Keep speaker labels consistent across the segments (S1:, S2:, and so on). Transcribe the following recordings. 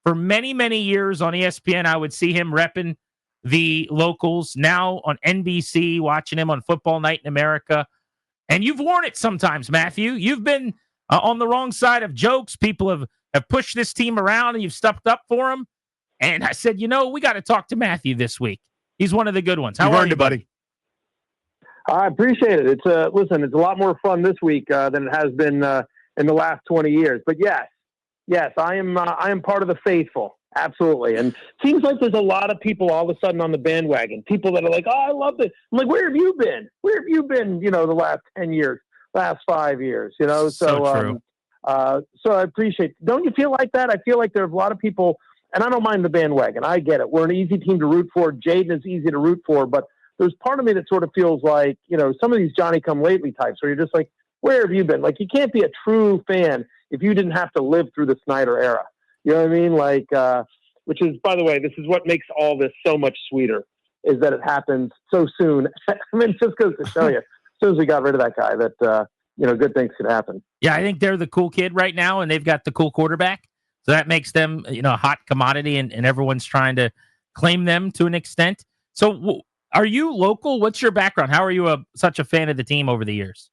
S1: For many, many years on ESPN, I would see him repping the locals. Now on NBC, watching him on Football Night in America. And you've worn it sometimes, Matthew. You've been on the wrong side of jokes. People have pushed this team around, and you've stepped up for them. And I said, we got to talk to Matthew this week. He's one of the good ones. How are you, buddy?
S2: I appreciate it. It's a lot more fun this week than it has been in the last 20 years. But yes, I am part of the faithful. Absolutely. And it seems like there's a lot of people all of a sudden on the bandwagon, people that are like, oh, I love this. I'm like, where have you been? Where have you been, the last 10 years, last 5 years,
S1: So true.
S2: So I appreciate it. Don't you feel like that? I feel like there are a lot of people, and I don't mind the bandwagon. I get it. We're an easy team to root for. Jayden is easy to root for, but there's part of me that sort of feels like, some of these Johnny-come-lately types where you're just like, where have you been? Like, you can't be a true fan if you didn't have to live through the Snyder era. You know what I mean? Like, which is, by the way, this is what makes all this so much sweeter, is that it happens so soon. I mean, it just goes to show you, as soon as we got rid of that guy, that, good things could happen.
S1: Yeah, I think they're the cool kid right now, and they've got the cool quarterback. So that makes them, a hot commodity, and everyone's trying to claim them to an extent. So are you local? What's your background? How are you such a fan of the team over the years?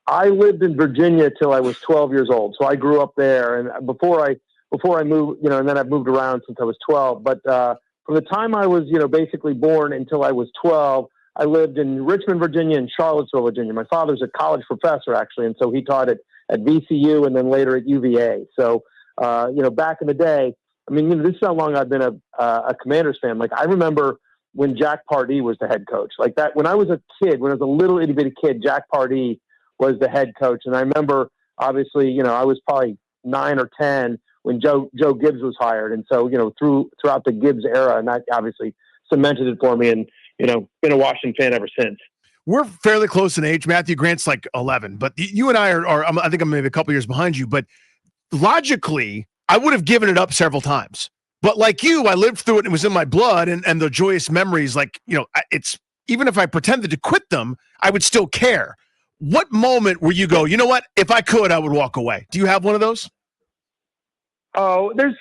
S2: I lived in Virginia till I was 12 years old. So I grew up there. And before I moved, and then I've moved around since I was 12. But from the time I was, basically born until I was 12, I lived in Richmond, Virginia, and Charlottesville, Virginia. My father's a college professor, actually. And so he taught at VCU and then later at UVA. So, back in the day, I mean, this is how long I've been a Commanders fan. Like, I remember when Jack Pardee was the head coach. Like that, when I was a kid, when I was a little itty bitty kid, Jack Pardee was the head coach. And I remember, obviously, I was probably 9 or 10 when Joe Gibbs was hired. And so, throughout the Gibbs era, and that obviously cemented it for me, and, been a Washington fan ever since.
S3: We're fairly close in age. Matthew Grant's like 11, but you and I are I think I'm maybe a couple years behind you, but logically, I would have given it up several times. But like you, I lived through it and it was in my blood, and the joyous memories, like, it's, even if I pretended to quit them, I would still care. What moment where you go, you know what, if I could, I would walk away? Do you have one of those?
S2: Oh, there's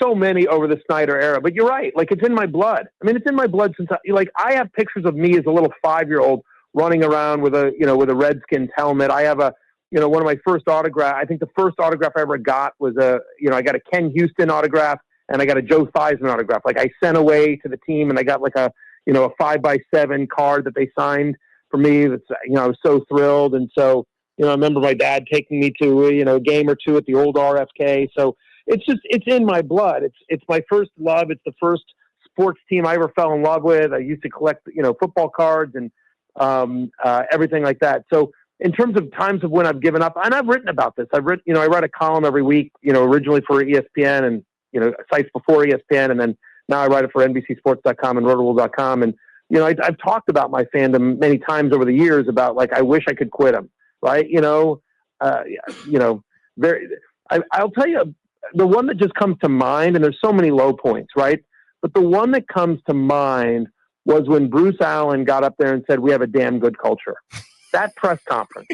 S2: so many over the Snyder era, but you're right. Like, it's in my blood. I mean, it's in my blood since I have pictures of me as a little 5-year-old running around with a Redskins helmet. I have one of my first autograph. I think the first autograph I ever got was I got a Ken Houston autograph and I got a Joe Theismann autograph. Like, I sent away to the team and I got like a 5x7 card that they signed for me. That's, I was so thrilled. And so, I remember my dad taking me to, a game or two at the old RFK. So it's in my blood. It's my first love. It's the first sports team I ever fell in love with. I used to collect, football cards and everything like that. So in terms of times of when I've given up, and I've written about this, I write a column every week, originally for ESPN and, sites before ESPN. And then now I write it for NBCSports.com and Rotoworld.com. And, I've talked about my fandom many times over the years about, like, I wish I could quit them. Right. I'll tell you, the one that just comes to mind, and there's so many low points, right? But the one that comes to mind was when Bruce Allen got up there and said, we have a damn good culture. That press conference,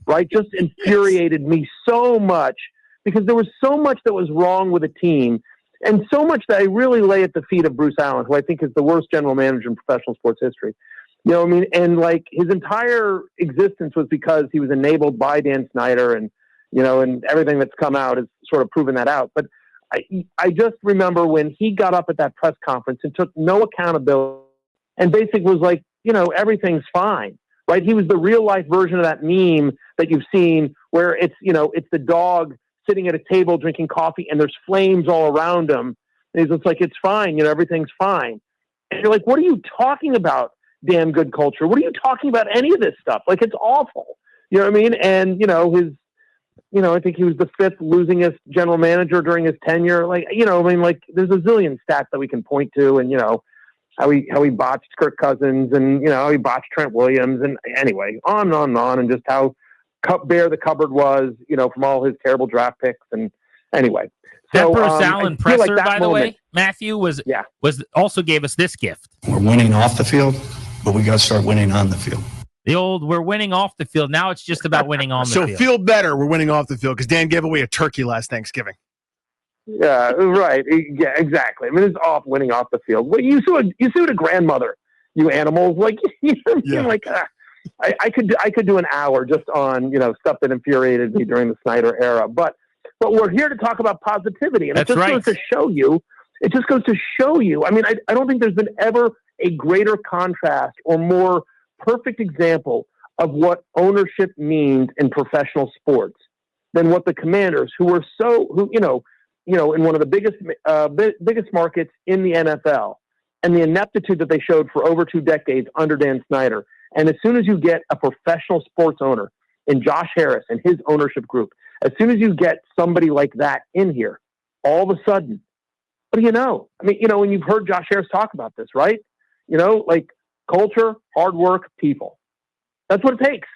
S2: right, just infuriated me so much, because there was so much that was wrong with the team, and so much that I really lay at the feet of Bruce Allen, who I think is the worst general manager in professional sports history. You know what I mean? And like, his entire existence was because he was enabled by Dan Snyder, and, and everything that's come out has sort of proven that out. But I just remember when he got up at that press conference and took no accountability and basically was like, everything's fine, right? He was the real life version of that meme that you've seen where it's, it's the dog sitting at a table drinking coffee and there's flames all around him. And he's just like, it's fine. everything's fine. And you're like, what are you talking about? Damn good culture. What are you talking about? Any of this stuff? Like, it's awful. You know what I mean? And, I think he was the 5th losingest general manager during his tenure. Like, there's a zillion stats that we can point to, and, how he botched Kirk Cousins, and, how he botched Trent Williams, and anyway, on and on and on, and just how bare the cupboard was, from all his terrible draft picks. And anyway,
S1: so Bruce Allen presser, like by the way, Matthew, was also gave us this gift.
S4: We're winning off the field, but we got to start winning on the field.
S1: The old, we're winning off the field. Now it's just about winning on the field.
S3: So feel better, we're winning off the field, because Dan gave away a turkey last Thanksgiving.
S2: Yeah, right. Yeah, exactly. I mean, it's off winning off the field. Well, you sued a grandmother, you animals. Like, you know what I mean? Like, I could do an hour just on, stuff that infuriated me during the Snyder era. But we're here to talk about positivity, and it just goes to show you. It just goes to show you. I mean, I don't think there's been ever a greater contrast or more perfect example of what ownership means in professional sports than what the Commanders, in one of the biggest markets in the NFL, and the ineptitude that they showed for over 2 decades under Dan Snyder. And as soon as you get a professional sports owner in Josh Harris and his ownership group, as soon as you get somebody like that in here, all of a sudden, what do you know? I mean, and you've heard Josh Harris talk about this, right? Like culture, hard work, people. That's what it takes,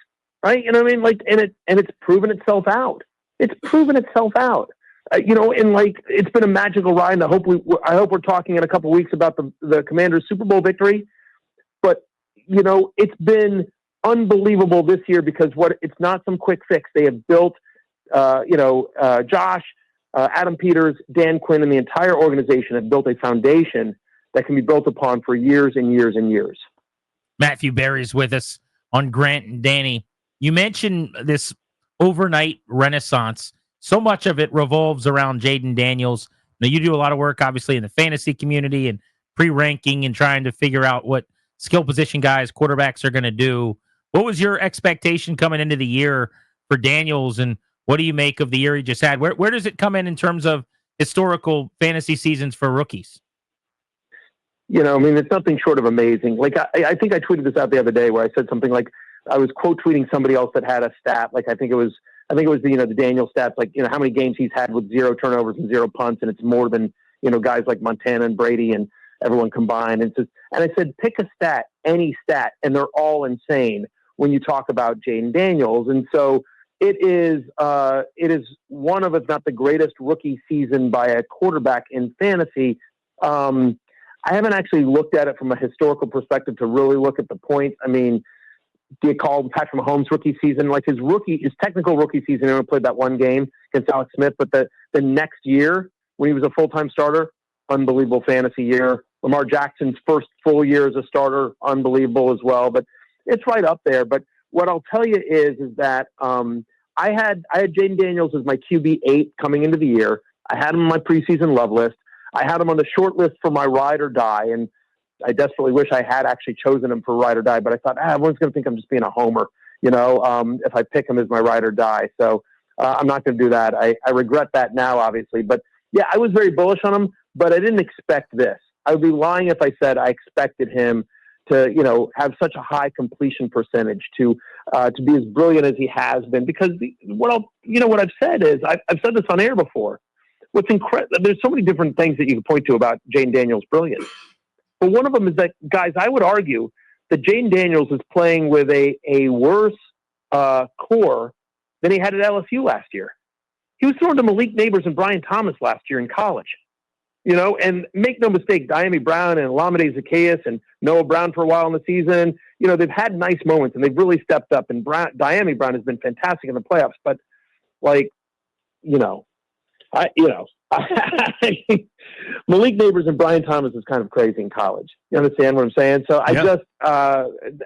S2: right? You know what I mean? Like, and it's proven itself out. It's proven itself out. And like, it's been a magical ride. And I hope we're talking in a couple of weeks about the Commanders' Super Bowl victory. But it's been unbelievable this year because it's not some quick fix. They have built, Josh, Adam Peters, Dan Quinn, and the entire organization have built a foundation that can be built upon for years and years and years.
S1: Matthew Berry's with us on Grant and Danny. You mentioned this overnight renaissance. So much of it revolves around Jayden Daniels. Now, you do a lot of work, obviously, in the fantasy community and pre-ranking and trying to figure out what skill position guys, quarterbacks are going to do. What was your expectation coming into the year for Daniels, and what do you make of the year he just had? Where does it come in terms of historical fantasy seasons for rookies?
S2: I mean, it's nothing short of amazing. Like, I think I tweeted this out the other day where I said something like, I was quote tweeting somebody else that had a stat. Like, I think it was the Daniel stats, like, how many games he's had with 0 turnovers and 0 punts. And it's more than, guys like Montana and Brady and everyone combined. And I said, pick a stat, any stat, and they're all insane when you talk about Jayden Daniels. And so it is one of, if not the greatest rookie season by a quarterback in fantasy. I haven't actually looked at it from a historical perspective to really look at the points. I mean, do you call Patrick Mahomes' rookie season? Like his technical rookie season, he only played that one game against Alex Smith, but the next year when he was a full-time starter, unbelievable fantasy year. Lamar Jackson's first full year as a starter, unbelievable as well. But it's right up there. But what I'll tell you is that I had Jayden Daniels as my QB8 coming into the year. I had him on my preseason love list. I had him on the short list for my ride or die, and I desperately wish I had actually chosen him for ride or die, but I thought, everyone's going to think I'm just being a homer, if I pick him as my ride or die. So I'm not going to do that. I regret that now, obviously. But, yeah, I was very bullish on him, but I didn't expect this. I would be lying if I said I expected him to, have such a high completion percentage, to be as brilliant as he has been. Because what I've said is, I've said this on air before. What's incredible, there's so many different things that you can point to about Jayden Daniels' brilliance. But one of them is that, guys, I would argue that Jayden Daniels is playing with a worse core than he had at LSU last year. He was throwing to Malik Neighbors and Brian Thomas last year in college. And make no mistake, Dyami Brown and Olamide Zaccheaus and Noah Brown for a while in the season, they've had nice moments and they've really stepped up. And Dyami Brown has been fantastic in the playoffs. But, Malik Neighbors and Brian Thomas is kind of crazy in college. You understand what I'm saying? So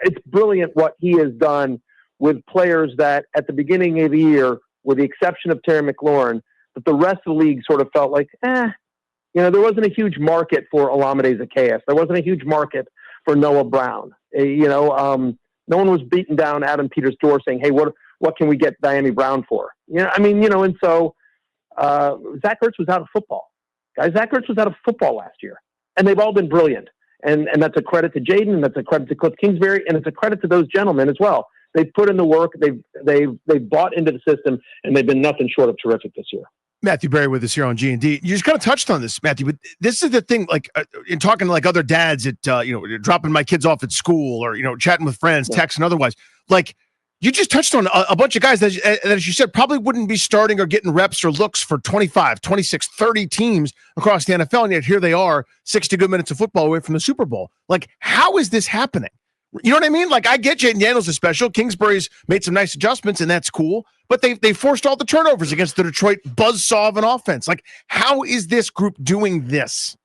S2: it's brilliant what he has done with players that at the beginning of the year, with the exception of Terry McLaurin, that the rest of the league sort of felt like, there wasn't a huge market for Olamide Zaccheaus. There wasn't a huge market for Noah Brown. No one was beating down Adam Peters' door saying, hey, what can we get Dyami Brown for? And so Zach Ertz was out of football. Guys, Zach Ertz was out of football last year. And they've all been brilliant. And that's a credit to Jayden, and that's a credit to Cliff Kingsbury, and it's a credit to those gentlemen as well. They've put in the work, they've bought into the system, and they've been nothing short of terrific this year.
S3: Matthew Berry with us here on G&D. You just kind of touched on this, Matthew, but this is the thing, like in talking to like other dads at, dropping my kids off at school or, chatting with friends, text and otherwise, like you just touched on a bunch of guys that, as you said, probably wouldn't be starting or getting reps or looks for 25, 26, 30 teams across the NFL. And yet here they are, 60 good minutes of football away from the Super Bowl. Like, how is this happening? You know what I mean? Like, I get Jayden Daniels is special. Kingsbury's made some nice adjustments, and that's cool. But they forced all the turnovers against the Detroit buzzsaw of an offense. Like, how is this group doing this?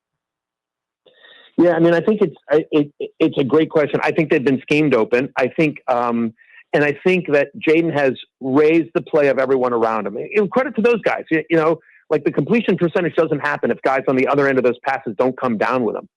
S2: Yeah, I mean, I think it's a great question. I think they've been schemed open. I think, and I think that Jayden has raised the play of everyone around him. And credit to those guys. You know, like the completion percentage doesn't happen if guys on the other end of those passes don't come down with them.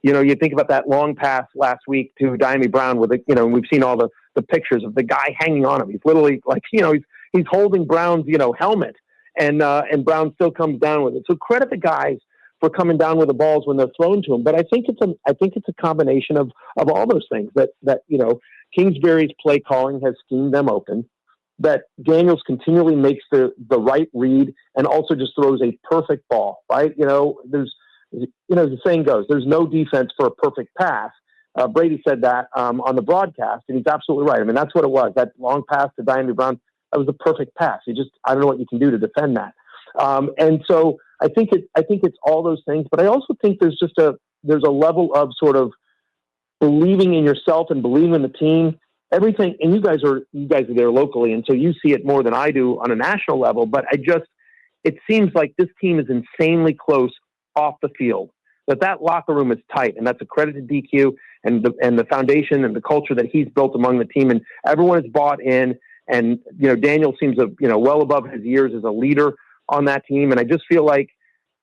S2: You know, you think about that long pass last week to Dyami Brown with and we've seen all the pictures of the guy hanging on him. He's literally like, he's holding Brown's, helmet and Brown still comes down with it. So credit the guys for coming down with the balls when they're thrown to him. But I think it's a combination of all those things that Kingsbury's play calling has schemed them open, that Daniels continually makes the right read and also just throws a perfect ball, right? The saying goes, there's no defense for a perfect pass. Brady said that on the broadcast, and he's absolutely right. I mean, that's what it was. That long pass to Dyami Brown, that was a perfect pass. I don't know what you can do to defend that. And so I think it's all those things, but I also think there's a level of sort of believing in yourself and believing in the team. Everything, and you guys are there locally, and so you see it more than I do on a national level. But it seems like this team is insanely close off the field. That locker room is tight, and that's a credit to DQ and the foundation and the culture that he's built among the team, and everyone is bought in. And Daniel seems well above his years as a leader on that team, and I just feel like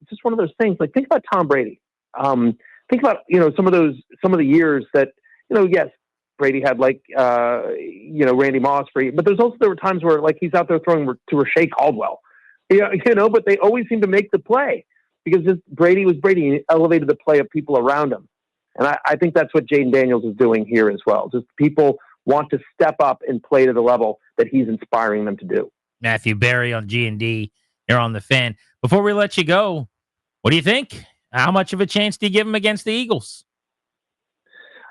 S2: it's just one of those things. Like, think about Tom Brady. Think about some of the years that yes, Brady had Randy Moss but there were times where like he's out there throwing to Rashay Caldwell, but they always seem to make the play because Brady was Brady and he elevated the play of people around him. And I think that's what Jayden Daniels is doing here as well. Just people want to step up and play to the level that he's inspiring them to do.
S1: Matthew Berry on G&D. You're on the Fan. Before we let you go, what do you think? How much of a chance do you give him against the Eagles?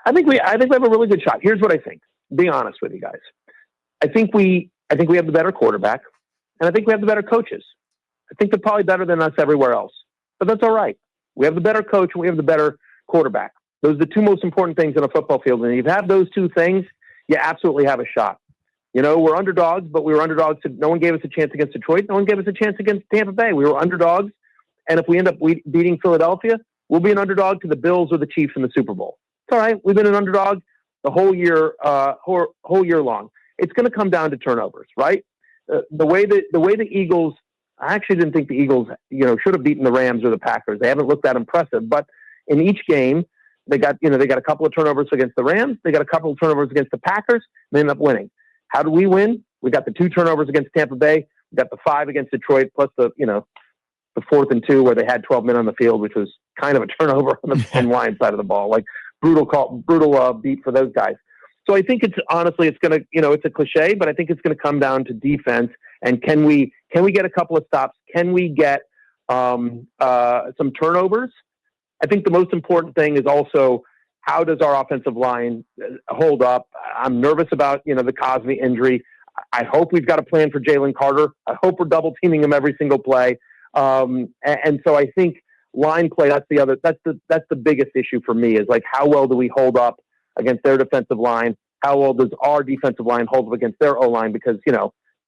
S2: I think we have a really good shot. Here's what I think. Be honest with you guys. I think we have the better quarterback, and I think we have the better coaches. I think they're probably better than us everywhere else, but that's all right. We have the better coach and we have the better quarterback. Those are the two most important things in a football field. And if you have those two things, you absolutely have a shot. We're underdogs, but we were underdogs. No one gave us a chance against Detroit. No one gave us a chance against Tampa Bay. We were underdogs. And if we end up beating Philadelphia, we'll be an underdog to the Bills or the Chiefs in the Super Bowl. It's all right. We've been an underdog the whole year long. It's going to come down to turnovers, right? The way the Eagles, I actually didn't think the Eagles, should have beaten the Rams or the Packers. They haven't looked that impressive, but in each game, they got a couple of turnovers against the Rams. They got a couple of turnovers against the Packers. And they ended up winning. How do we win? We got the 2 turnovers against Tampa Bay. We got the 5 against Detroit, plus the 4th and 2 where they had 12 men on the field, which was kind of a turnover on the line side of the ball. Like brutal beat for those guys. So I think it's going to, it's a cliche, but I think it's going to come down to defense. And can we get a couple of stops? Can we get some turnovers? I think the most important thing is also how does our offensive line hold up? I'm nervous about, the Cosme injury. I hope we've got a plan for Jalen Carter. I hope we're double teaming him every single play. And so I think line play, that's the biggest issue for me is like, how well do we hold up against their defensive line? How well does our defensive line hold up against their O-line? Because,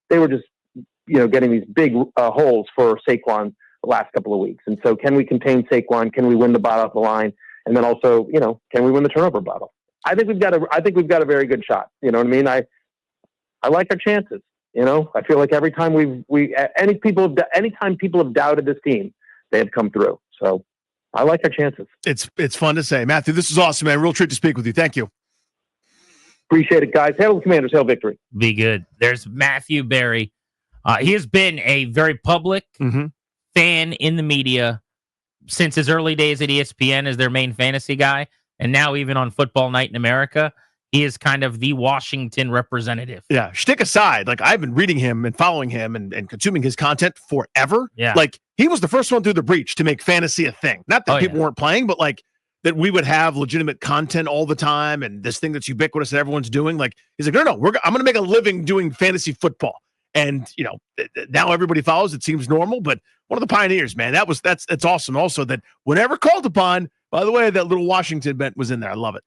S2: they were just, getting these big holes for Saquon the last couple of weeks. And so can we contain Saquon? Can we win the battle of the line? And then also, can we win the turnover battle? I think we've got a very good shot. You know what I mean? I like our chances. I feel like every time anytime people have doubted this team, they have come through. So I like our chances.
S3: It's fun to say. Matthew, this is awesome, man. Real treat to speak with you. Thank you.
S2: Appreciate it, guys. Hail the Commanders. Hail victory.
S1: Be good. There's Matthew Berry. He has been a very public fan in the media since his early days at ESPN as their main fantasy guy. And now even on Football Night in America, he is kind of the Washington representative.
S3: Yeah. Shtick aside, like I've been reading him and following him and consuming his content forever.
S1: Yeah.
S3: Like he was the first one through the breach to make fantasy a thing. Not that people weren't playing, but like that we would have legitimate content all the time and this thing that's ubiquitous that everyone's doing. Like he's like, no, I'm going to make a living doing fantasy football. And, now everybody follows. It seems normal, but one of the pioneers, man, that's awesome. Also that whenever called upon, by the way, that little Washington bent was in there. I love it.